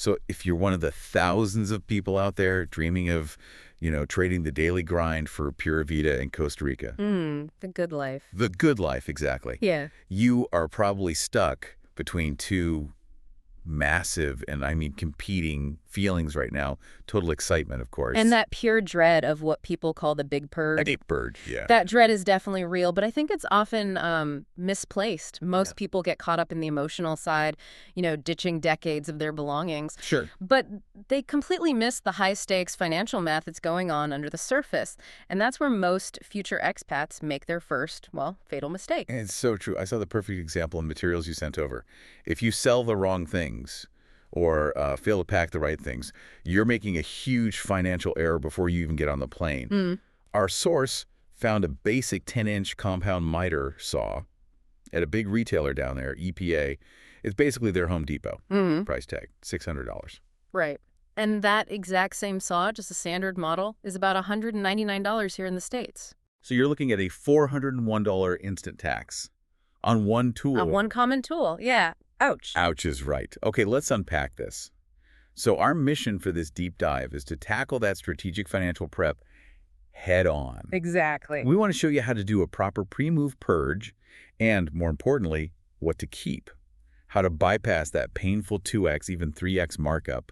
So if you're one of the thousands of people out there dreaming of, trading the daily grind for Pura Vida in Costa Rica, The good life. the good life, exactly, Yeah. you are probably stuck between two massive, and I mean competing feelings right now. Total excitement, of course. And that pure dread of what people call the big purge. A purge, yeah. That dread is definitely real, but I think it's often misplaced. Most people get caught up in the emotional side, ditching decades of their belongings. Sure. But they completely miss the high-stakes financial math that's going on under the surface. And that's where most future expats make their first, fatal mistake. And it's so true. I saw the perfect example in materials you sent over. If you sell the wrong things or fail to pack the right things, you're making a huge financial error before you even get on the plane. Our source found a basic 10-inch compound miter saw at a big retailer down there, EPA. It's basically their Home Depot. Price tag, $600. Right. And that exact same saw, just a standard model, is about $199 here in the States. So you're looking at a $401 instant tax on one tool. One common tool, yeah. Ouch. Ouch is right. Okay, let's unpack this. So our mission for this deep dive is to tackle that strategic financial prep head on. Exactly. We want to show you how to do a proper pre-move purge and, more importantly, what to keep, how to bypass that painful 2x, even 3x markup,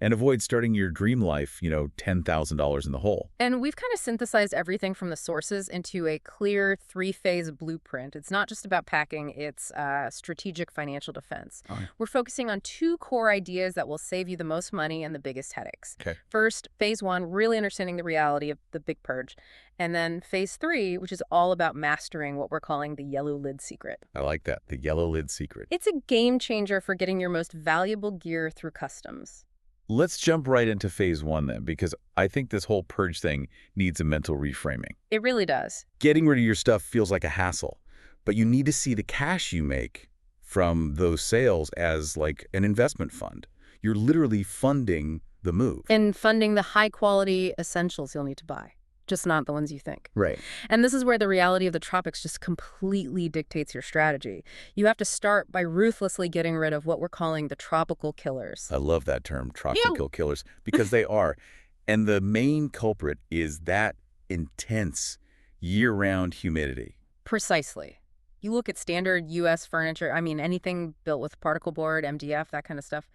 and avoid starting your dream life, $10,000 in the hole. And we've kind of synthesized everything from the sources into a clear 3-phase blueprint. It's not just about packing, it's strategic financial defense. We're focusing on 2 core ideas that will save you the most money and the biggest headaches. Okay. First, phase 1, really understanding the reality of the big purge. And then phase 3, which is all about mastering what we're calling the yellow lid secret. I like that, the yellow lid secret. It's a game changer for getting your most valuable gear through customs. Let's jump right into phase 1 then, because I think this whole purge thing needs a mental reframing. It really does. Getting rid of your stuff feels like a hassle, but you need to see the cash you make from those sales as like an investment fund. You're literally funding the move. And funding the high-quality essentials you'll need to buy, just not the ones you think. Right. And this is where the reality of the tropics just completely dictates your strategy. You have to start by ruthlessly getting rid of what we're calling the tropical killers. I love that term, tropical killers, because they are. And the main culprit is that intense year-round humidity. Precisely. You look at standard U.S. furniture, anything built with particle board, MDF, that kind of stuff,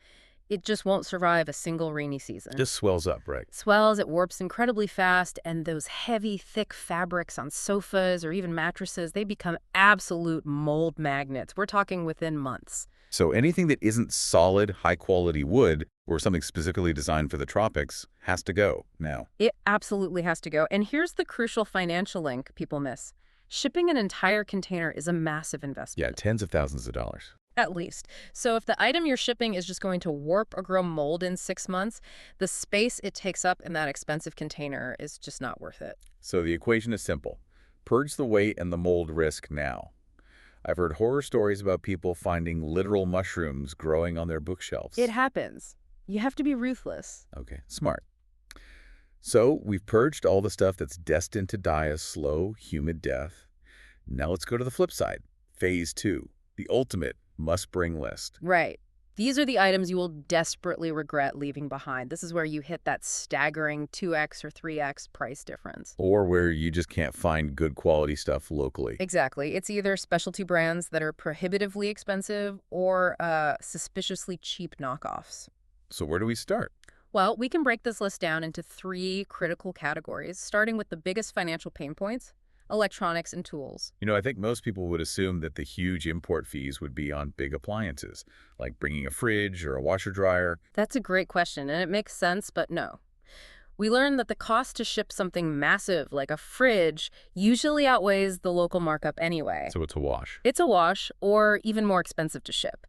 it just won't survive a single rainy season. Just swells up, right? Swells, it warps incredibly fast, and those heavy, thick fabrics on sofas or even mattresses, they become absolute mold magnets. We're talking within months. So anything that isn't solid, high-quality wood or something specifically designed for the tropics has to go now. It absolutely has to go. And here's the crucial financial link people miss. Shipping an entire container is a massive investment. Yeah, tens of thousands of dollars. At least. So if the item you're shipping is just going to warp or grow mold in 6 months, the space it takes up in that expensive container is just not worth it. So the equation is simple. Purge the weight and the mold risk now. I've heard horror stories about people finding literal mushrooms growing on their bookshelves. It happens. You have to be ruthless. Okay, smart. So we've purged all the stuff that's destined to die a slow, humid death. Now let's go to the flip side. Phase 2, the ultimate must-bring list. Right. These are the items you will desperately regret leaving behind. This is where you hit that staggering 2x or 3x price difference. Or where you just can't find good quality stuff locally. Exactly. It's either specialty brands that are prohibitively expensive or suspiciously cheap knockoffs. So where do we start? Well, we can break this list down into 3 critical categories, starting with the biggest financial pain points: electronics and tools. I think most people would assume that the huge import fees would be on big appliances, like bringing a fridge or a washer dryer. That's a great question, and it makes sense, but no. We learned that the cost to ship something massive like a fridge usually outweighs the local markup anyway. So it's a wash. It's a wash, or even more expensive to ship.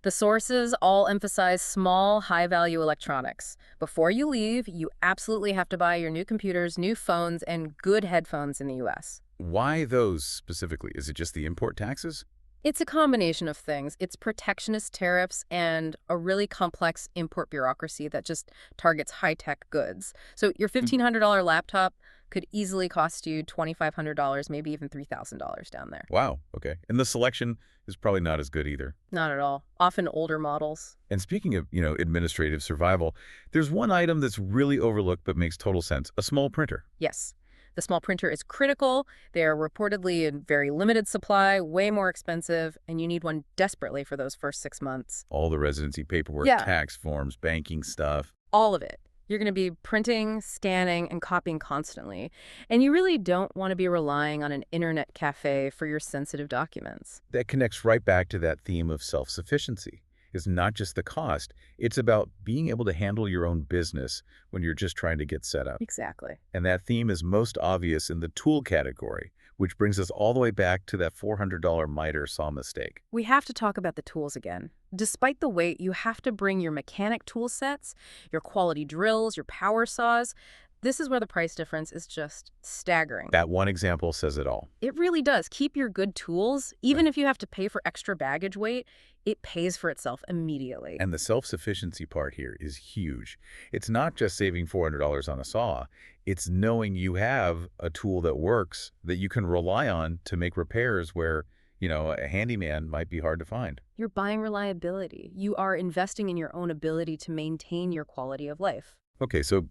The sources all emphasize small, high-value electronics. Before you leave, you absolutely have to buy your new computers, new phones, and good headphones in the U.S. Why those specifically? Is it just the import taxes? It's a combination of things. It's protectionist tariffs and a really complex import bureaucracy that just targets high-tech goods. So your $1,500 laptop, could easily cost you $2,500, maybe even $3,000 down there. Wow, okay. And the selection is probably not as good either. Not at all. Often older models. And speaking of, administrative survival, there's one item that's really overlooked but makes total sense, a small printer. Yes. The small printer is critical. They are reportedly in very limited supply, way more expensive, and you need one desperately for those first 6 months. All the residency paperwork, Yeah. tax forms, banking stuff. All of it. You're going to be printing, scanning, and copying constantly. And you really don't want to be relying on an internet cafe for your sensitive documents. That connects right back to that theme of self-sufficiency. It's not just the cost. It's about being able to handle your own business when you're just trying to get set up. Exactly. And that theme is most obvious in the tool category, which brings us all the way back to that $400 miter saw mistake. We have to talk about the tools again. Despite the weight, you have to bring your mechanic tool sets, your quality drills, your power saws. This is where the price difference is just staggering. That one example says it all. It really does. Keep your good tools. Even if you have to pay for extra baggage weight, it pays for itself immediately. And the self-sufficiency part here is huge. It's not just saving $400 on a saw. It's knowing you have a tool that works that you can rely on to make repairs where, a handyman might be hard to find. You're buying reliability. You are investing in your own ability to maintain your quality of life. Okay, so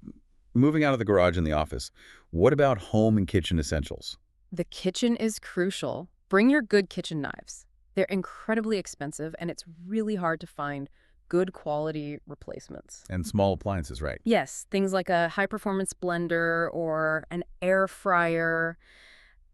moving out of the garage and the office, what about home and kitchen essentials? The kitchen is crucial. Bring your good kitchen knives. They're incredibly expensive, and it's really hard to find good quality replacements. And small appliances, right? Yes, things like a high-performance blender or an air fryer.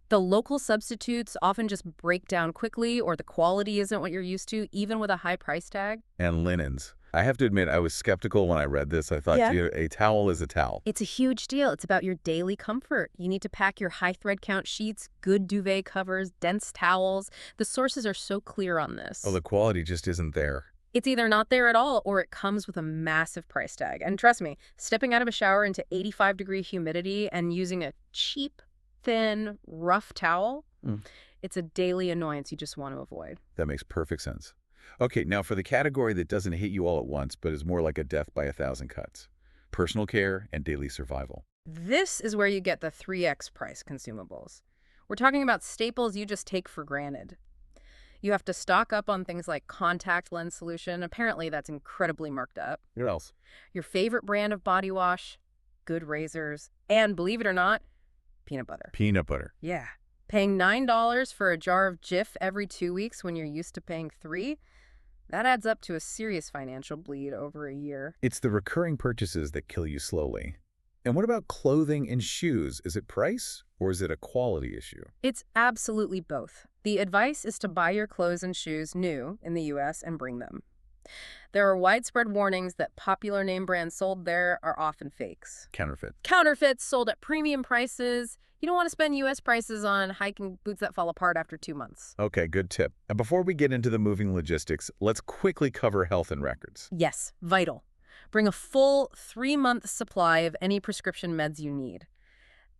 The local substitutes often just break down quickly, or the quality isn't what you're used to, even with a high price tag. And linens. I have to admit, I was skeptical when I read this. I thought, a towel is a towel. It's a huge deal. It's about your daily comfort. You need to pack your high thread count sheets, good duvet covers, dense towels. The sources are so clear on this. Oh, the quality just isn't there. It's either not there at all, or it comes with a massive price tag. And trust me, stepping out of a shower into 85-degree humidity and using a cheap, thin, rough towel, it's a daily annoyance you just want to avoid. That makes perfect sense. Okay, now for the category that doesn't hit you all at once, but is more like a death by 1,000 cuts. Personal care and daily survival. This is where you get the 3x price consumables. We're talking about staples you just take for granted. You have to stock up on things like contact lens solution. Apparently, that's incredibly marked up. What else? Your favorite brand of body wash, good razors, and believe it or not, peanut butter. Peanut butter. Yeah. Paying $9 for a jar of Jif every 2 weeks when you're used to paying $3, that adds up to a serious financial bleed over a year. It's the recurring purchases that kill you slowly. And what about clothing and shoes? Is it price or is it a quality issue? It's absolutely both. The advice is to buy your clothes and shoes new in the U.S. and bring them. There are widespread warnings that popular name brands sold there are often fakes. Counterfeit. Counterfeits sold at premium prices. You don't want to spend U.S. prices on hiking boots that fall apart after 2 months. Okay, good tip. And before we get into the moving logistics, let's quickly cover health and records. Yes, vital. Bring a full 3-month supply of any prescription meds you need.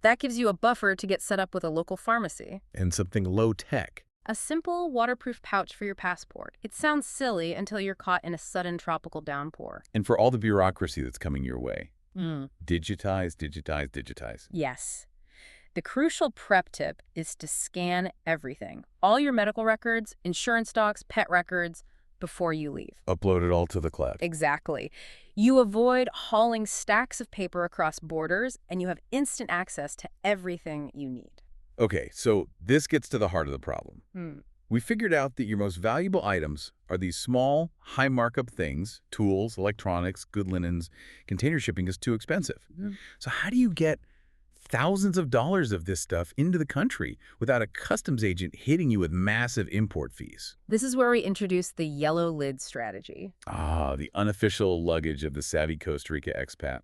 That gives you a buffer to get set up with a local pharmacy. And something low-tech. A simple waterproof pouch for your passport. It sounds silly until you're caught in a sudden tropical downpour. And for all the bureaucracy that's coming your way. Digitize, digitize, digitize. Yes. The crucial prep tip is to scan everything. All your medical records, insurance docs, pet records, before you leave. Upload it all to the cloud. Exactly. You avoid hauling stacks of paper across borders, and you have instant access to everything you need. Okay, so this gets to the heart of the problem. We figured out that your most valuable items are these small, high markup things, tools, electronics, good linens. Container shipping is too expensive. So how do you get thousands of dollars of this stuff into the country without a customs agent hitting you with massive import fees? This is where we introduce the yellow lid strategy. Ah, the unofficial luggage of the savvy Costa Rica expat.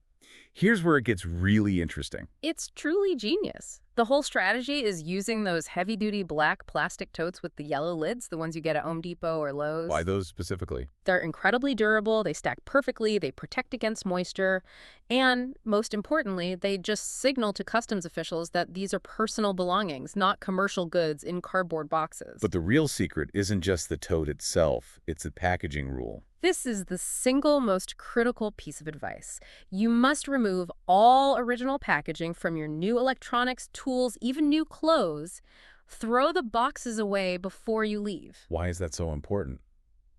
Here's where it gets really interesting. It's truly genius. The whole strategy is using those heavy-duty black plastic totes with the yellow lids, the ones you get at Home Depot or Lowe's. Why those specifically? They're incredibly durable, they stack perfectly, they protect against moisture, and most importantly, they just signal to customs officials that these are personal belongings, not commercial goods in cardboard boxes. But the real secret isn't just the tote itself, it's the packaging rule. This is the single most critical piece of advice. You must remove remove all original packaging from your new electronics, tools, even new clothes. Throw the boxes away before you leave. Why is that so important?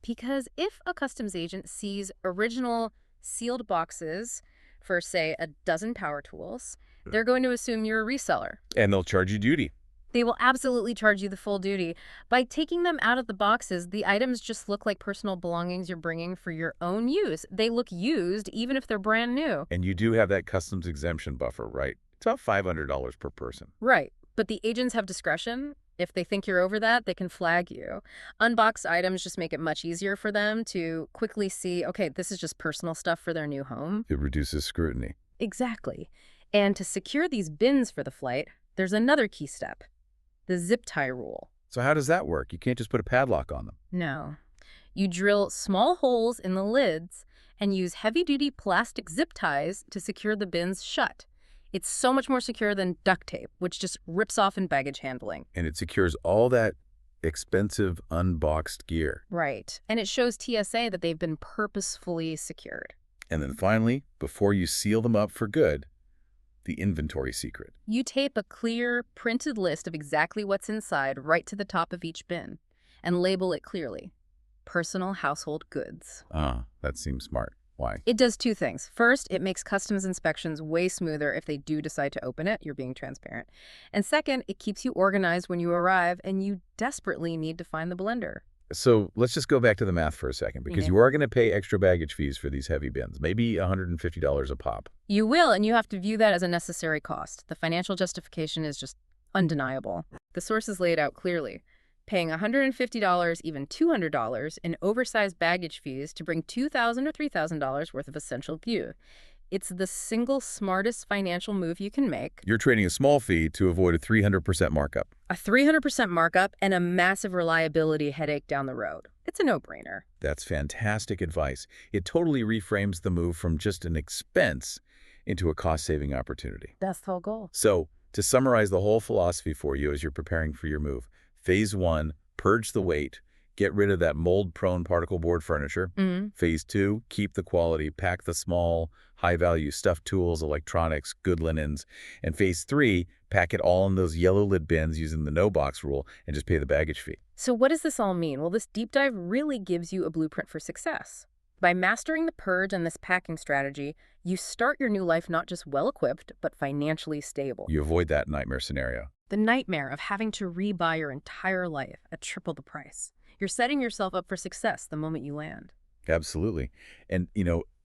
Because if a customs agent sees original sealed boxes for, say, a dozen power tools, they're going to assume you're a reseller. And they'll charge you duty. They will absolutely charge you the full duty. By taking them out of the boxes, the items just look like personal belongings you're bringing for your own use. They look used, even if they're brand new. And you do have that customs exemption buffer, right? It's about $500 per person. Right. But the agents have discretion. If they think you're over that, they can flag you. Unboxed items just make it much easier for them to quickly see, okay, this is just personal stuff for their new home. It reduces scrutiny. Exactly. And to secure these bins for the flight, there's another key step. The zip tie rule. So how does that work? You can't just put a padlock on them. No. You drill small holes in the lids and use heavy-duty plastic zip ties to secure the bins shut. It's so much more secure than duct tape, which just rips off in baggage handling. And it secures all that expensive unboxed gear. Right. And it shows TSA that they've been purposefully secured. And then finally, before you seal them up for good, the inventory secret. You tape a clear, printed list of exactly what's inside right to the top of each bin and label it clearly. Personal household goods. Ah, that seems smart. Why? It does two things. First, it makes customs inspections way smoother if they do decide to open it. You're being transparent. And second, it keeps you organized when you arrive and you desperately need to find the blender. So let's just go back to the math for a second, because you are going to pay extra baggage fees for these heavy bins, maybe $150 a pop. You will, and you have to view that as a necessary cost. The financial justification is just undeniable. The source is laid out clearly. Paying $150, even $200 in oversized baggage fees to bring $2,000 or $3,000 worth of essential gear. It's the single smartest financial move you can make. You're trading a small fee to avoid a 300% markup. A 300% markup and a massive reliability headache down the road. It's a no-brainer. That's fantastic advice. It totally reframes the move from just an expense into a cost-saving opportunity. That's the whole goal. So, to summarize the whole philosophy for you as you're preparing for your move, Phase 1, purge the weight. Get rid of that mold-prone particle board furniture. Phase 2, keep the quality. Pack the small, high-value stuffed tools, electronics, good linens. And Phase 3, pack it all in those yellow lid bins using the no-box rule and just pay the baggage fee. So what does this all mean? Well, this deep dive really gives you a blueprint for success. By mastering the purge and this packing strategy, you start your new life not just well-equipped, but financially stable. You avoid that nightmare scenario. The nightmare of having to rebuy your entire life at triple the price. You're setting yourself up for success the moment you land. Absolutely. And,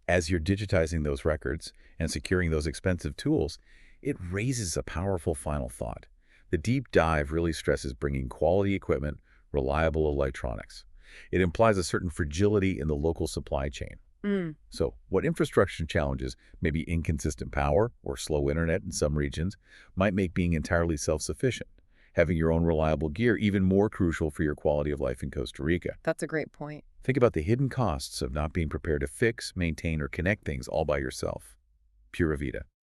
as you're digitizing those records and securing those expensive tools, it raises a powerful final thought. The deep dive really stresses bringing quality equipment, reliable electronics. It implies a certain fragility in the local supply chain. So what infrastructure challenges, maybe inconsistent power or slow internet in some regions, might make being entirely self-sufficient, having your own reliable gear even more crucial for your quality of life in Costa Rica. That's a great point. Think about the hidden costs of not being prepared to fix, maintain, or connect things all by yourself. Pura Vida.